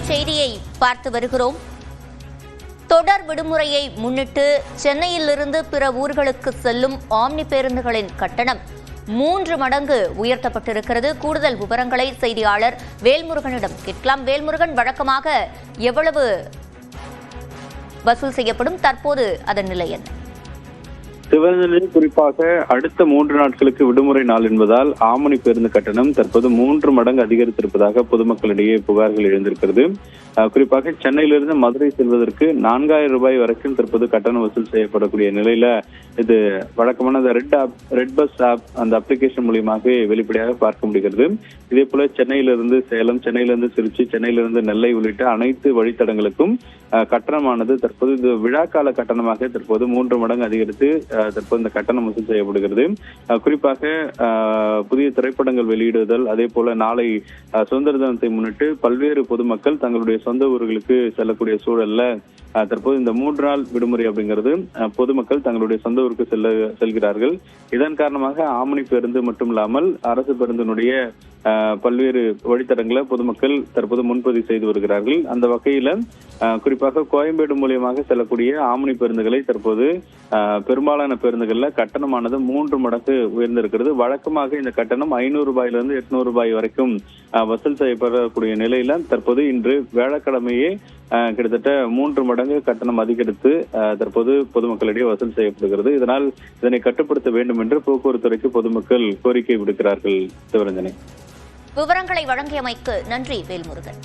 செய்தியை பார்த்து வருகிறோம். தொடர் விடுமுறையை முன்னிட்டு சென்னையிலிருந்து பிற ஊர்களுக்கு செல்லும் ஆம்னி பேருந்துகளின் கட்டணம் 3 மடங்கு உயர்த்தப்பட்டிருக்கிறது. கூடுதல் விவரங்களை செய்தியாளர் வேல்முருகனிடம் கேட்கலாம். வேல்முருகன், வழக்கமாக எவ்வளவு வசூல் செய்யப்படும்? தற்போது அதன் நிலை என்ன? சிவகங்கையில் குறிப்பாக அடுத்த 3 நாட்களுக்கு விடுமுறை நாள் என்பதால் ஆம்னி பேருந்து கட்டணம் தற்போது 3 மடங்கு அதிகரித்திருப்பதாக பொதுமக்களிடையே புகார்கள் எழுந்திருக்கிறது. குறிப்பாக சென்னையிலிருந்து மதுரை செல்வதற்கு 4000 ரூபாய் வரைக்கும் தற்போது கட்டணம் வசூல் செய்யப்படக்கூடிய நிலையில இது வழக்கமான ரெட் பஸ் ஆப் அந்த அப்ளிகேஷன் மூலியமாக வெளிப்படையாக பார்க்க முடிகிறது. இதே போல சென்னையிலிருந்து சேலம், சென்னையிலிருந்து திருச்சி, சென்னையிலிருந்து நெல்லை உள்ளிட்ட அனைத்து வழித்தடங்களுக்கும் கட்டணமானது தற்போது இது விழாக்கால கட்டணமாக தற்போது 3 மடங்கு அதிகரித்து தற்போது இந்த கட்டணம் வசூல் செய்யப்படுகிறது. குறிப்பாக புதிய திரைப்படங்கள் வெளியிடுதல், அதே போல நாளை சுதந்திர தினத்தை முன்னிட்டு பல்வேறு பொதுமக்கள் தங்களுடைய சொந்த ஊர்களுக்கு செல்லக்கூடிய சூழல்ல தற்போது இந்த 3 நாள் விடுமுறை அப்படிங்கிறது பொதுமக்கள் தங்களுடைய சொந்த ஊருக்கு செல்கிறார்கள். இதன் காரணமாக ஆம்னி பேருந்து மட்டும் இல்லாமல் அரசு பேருந்தினுடைய பல்வேறு வழித்தடங்களை பொதுமக்கள் தற்போது முன்பதிவு செய்து வருகிறார்கள். அந்த வகையில குறிப்பாக கோயம்பேடு மூலியமாக செல்லக்கூடிய ஆம்னி பேருந்துகளை தற்போது பெரும்பாலான பேருந்துகள்ல கட்டணமானது 3 மடங்கு உயர்ந்திருக்கிறது. வழக்கமாக இந்த கட்டணம் 500 ரூபாயிலிருந்து 800 ரூபாய் வரைக்கும் வசூல் செய்யப்படக்கூடிய நிலையில தற்போது இன்று வியாழக்கிழமையே கிட்டத்தட்ட 3 மடங்கு கட்டணம் அதிகரித்து தற்போது பொதுமக்களிடையே வசூல் செய்யப்படுகிறது. இதனால் இதனை கட்டுப்படுத்த வேண்டும் என்று போக்குவரத்து துறைக்கு பொதுமக்கள் கோரிக்கை விடுக்கிறார்கள். சிவரஞ்சனி, விவரங்களை வழங்கியமைக்கு நன்றி வேல்முருகன்.